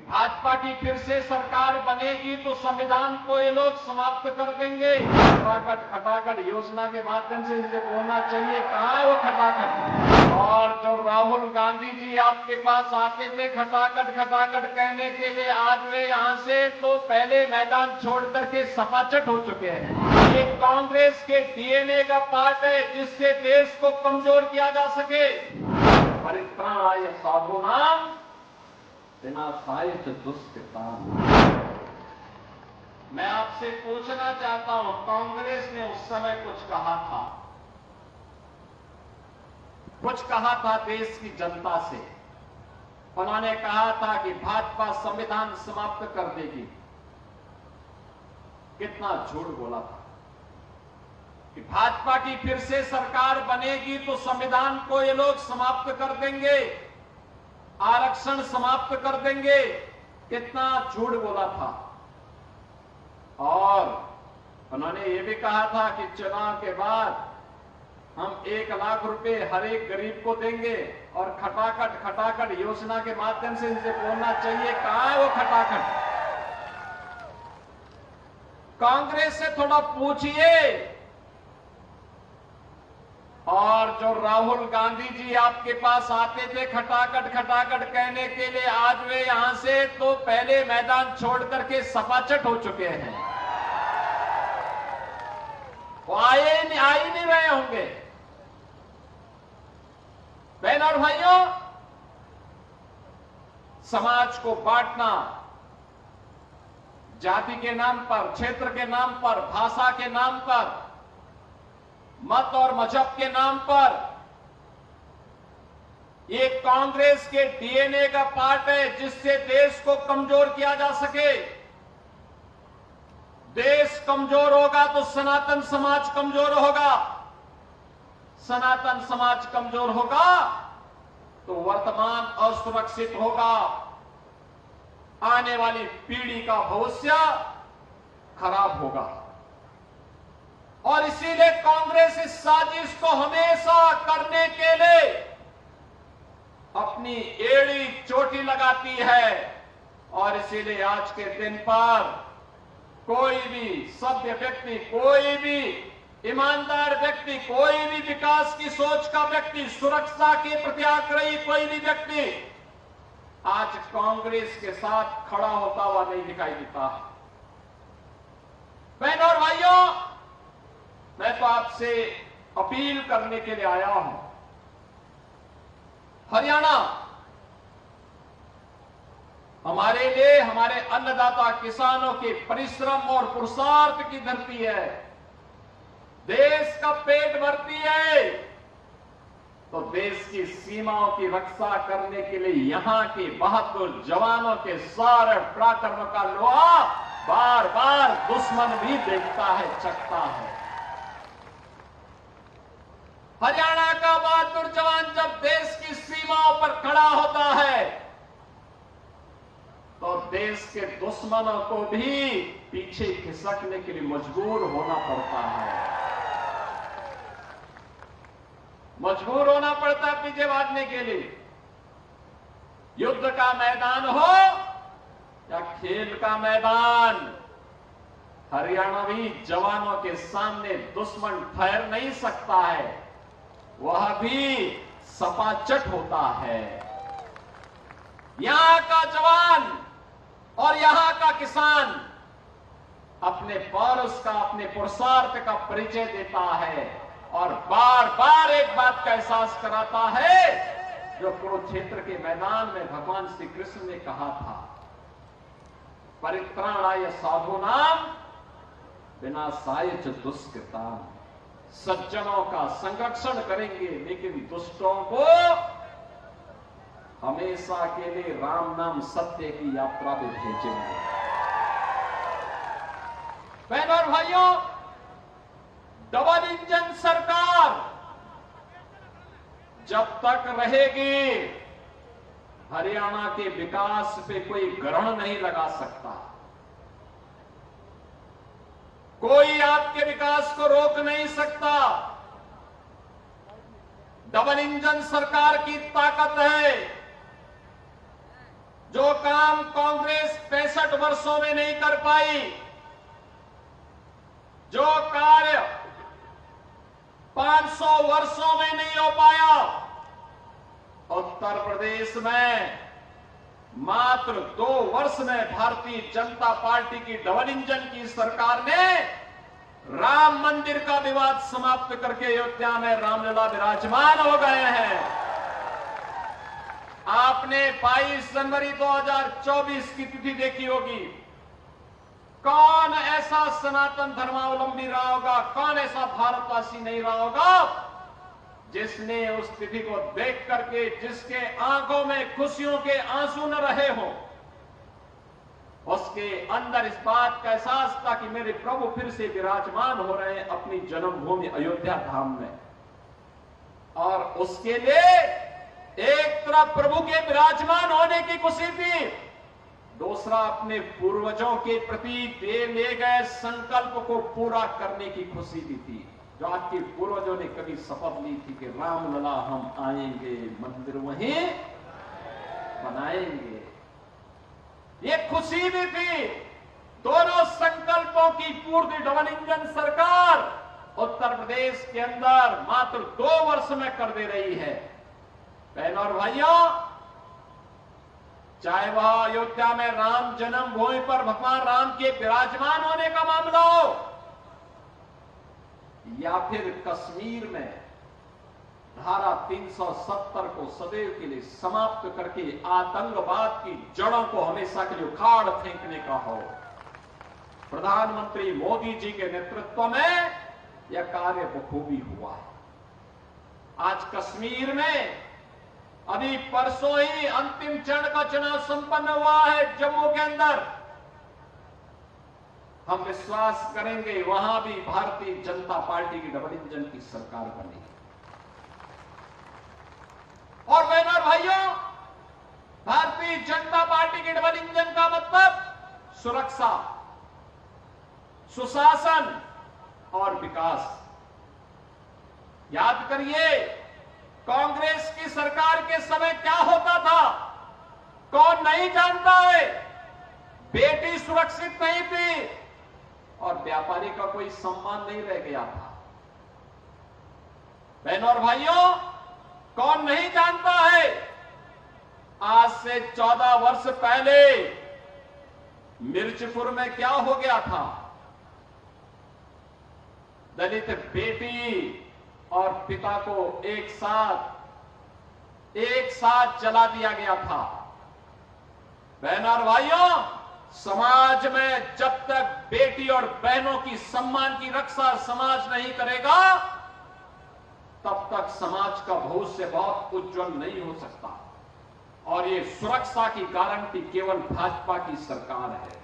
भाजपा की फिर से सरकार बनेगी तो संविधान को ये लोग समाप्त कर देंगे। खटाखट खटाखट योजना के माध्यम से इसे बोलना चाहिए, कहाँ है वो खटाखट। और जो राहुल गांधी जी आपके पास आते थे खटाखट खटाखट कहने के लिए, आज वे यहाँ से तो पहले मैदान छोड़ करके सपाचट हो चुके हैं। ये कांग्रेस के डीएनए का पार्ट है जिससे देश को कमजोर किया जा सके। परित्राणाय साधूनां विनाशाय च दुष्कृताम्। मैं आपसे पूछना चाहता हूं, कांग्रेस ने उस समय कुछ कहा था देश की जनता से। उन्होंने कहा था कि भाजपा संविधान समाप्त कर देगी। कितना झूठ बोला था कि भाजपा की फिर से सरकार बनेगी तो संविधान को ये लोग समाप्त कर देंगे, आरक्षण समाप्त कर देंगे। कितना झूठ बोला था। और उन्होंने ये भी कहा था कि चुनाव के बाद हम 1 लाख रुपए हर एक गरीब को देंगे और खटाखट खटाखट योजना के माध्यम से इसे बोलना चाहिए, कहां है वो खटाखट। कांग्रेस से थोड़ा पूछिए। और जो राहुल गांधी जी आपके पास आते थे खटाखट खटाखट कहने के लिए, आज वे यहां से तो पहले मैदान छोड़ करके सपाचट हो चुके हैं। वो आ ही नहीं रहे होंगे। बहन और भाइयों, समाज को बांटना जाति के नाम पर, क्षेत्र के नाम पर, भाषा के नाम पर, मत और मजहब के नाम पर, ये कांग्रेस के डीएनए का पार्ट है जिससे देश को कमजोर किया जा सके। देश कमजोर होगा तो सनातन समाज कमजोर होगा। सनातन समाज कमजोर होगा तो वर्तमान असुरक्षित होगा। आने वाली पीढ़ी का भविष्य खराब होगा। और इसीलिए कांग्रेस इस साजिश को हमेशा करने के लिए अपनी एड़ी चोटी लगाती है। और इसीलिए आज के दिन पर कोई भी सभ्य व्यक्ति, कोई भी ईमानदार व्यक्ति, कोई भी विकास की सोच का व्यक्ति, सुरक्षा के प्रति आग्रही कोई भी व्यक्ति आज कांग्रेस के साथ खड़ा होता हुआ नहीं दिखाई देता। बहनों और भाइयों, मैं तो आपसे अपील करने के लिए आया हूं। हरियाणा हमारे लिए, हमारे अन्नदाता किसानों के परिश्रम और पुरुषार्थ की धरती है। देश का पेट भरती है तो देश की सीमाओं की रक्षा करने के लिए यहां के बहादुर जवानों के सारे पराक्रम का लोहा बार बार दुश्मन भी देखता है, चखता है। हरियाणा का बहादुर जवान जब देश की सीमाओं पर खड़ा होता है तो देश के दुश्मनों को भी पीछे खिसकने के लिए मजबूर होना पड़ता है। मजबूर होना पड़ता है पीछे भागने के लिए। युद्ध का मैदान हो या खेल का मैदान, हरियाणवी जवानों के सामने दुश्मन ठहर नहीं सकता है। वह भी सपाचट होता है। यहां का जवान और यहां का किसान अपने पौरुष का, अपने पुरुषार्थ का परिचय देता है और बार बार एक बात का एहसास कराता है जो कुरुक्षेत्र के मैदान में भगवान श्री कृष्ण ने कहा था, परित्राणाय साधूनां विनाशाय च दुष्कृतां। सज्जनों का संरक्षण करेंगे लेकिन दुष्टों को हमेशा के लिए राम नाम सत्य की यात्रा में भेजेंगे। बहनों और भाइयों, डबल इंजन सरकार जब तक रहेगी हरियाणा के विकास पे कोई ग्रहण नहीं लगा सकता। कोई आपके विकास को रोक नहीं सकता। डबल इंजन सरकार की ताकत है। जो काम कांग्रेस 65 वर्षों में नहीं कर पाई, जो कार्य 500 वर्षों में नहीं हो पाया, उत्तर प्रदेश में मात्र 2 वर्ष में भारतीय जनता पार्टी की डबल इंजन की सरकार ने राम मंदिर का विवाद समाप्त करके अयोध्या में रामलला विराजमान हो गए हैं। आपने 22 जनवरी 2024 की तिथि देखी होगी। कौन ऐसा सनातन धर्मावलंबी रहा होगा, कौन ऐसा भारतवासी नहीं रहा होगा जिसने उस तिथि को देख करके, जिसके आंखों में खुशियों के आंसू न रहे हो, उसके अंदर इस बात का एहसास था कि मेरे प्रभु फिर से विराजमान हो रहे हैं अपनी जन्मभूमि अयोध्या धाम में। और उसके लिए एक तरफ प्रभु के विराजमान होने की खुशी थी, दूसरा अपने पूर्वजों के प्रति ले गए संकल्प को पूरा करने की खुशी भी थी। जो आपके पूर्वजों ने कभी शपथ ली थी कि रामलला हम आएंगे, मंदिर वहीं बनाएंगे, ये खुशी भी थी। दोनों संकल्पों की पूर्ति डबल इंजन सरकार उत्तर प्रदेश के अंदर मात्र 2 वर्ष में कर दे रही है। बहनों और भाइयों, चाहे वह अयोध्या में राम जन्मभूमि पर भगवान राम के विराजमान होने का मामला हो, या फिर कश्मीर में धारा 370 को सदैव के लिए समाप्त करके आतंकवाद की जड़ों को हमेशा के लिए उखाड़ फेंकने का हो, प्रधानमंत्री मोदी जी के नेतृत्व में यह कार्य बखूबी हुआ है। आज कश्मीर में अभी परसों ही अंतिम चरण का चुनाव संपन्न हुआ है जम्मू के अंदर। हम विश्वास करेंगे वहां भी भारतीय जनता पार्टी की डबल इंजन की सरकार बनेगी। और बहनों और भाइयों, भारतीय जनता पार्टी की डबल इंजन का मतलब सुरक्षा, सुशासन और विकास। याद करिए, कांग्रेस की सरकार के समय क्या होता था, कौन नहीं जानता है। बेटी सुरक्षित नहीं थी और व्यापारी का कोई सम्मान नहीं रह गया था। बहनों और भाइयों, कौन नहीं जानता है, आज से 14 वर्ष पहले मिर्चपुर में क्या हो गया था। दलित बेटी और पिता को एक साथ जला दिया गया था। बहनों और भाइयों, समाज में जब तक बेटी और बहनों की सम्मान की रक्षा समाज नहीं करेगा, तब तक समाज का भविष्य बहुत उज्जवल नहीं हो सकता। और ये सुरक्षा की गारंटी केवल भाजपा की सरकार है।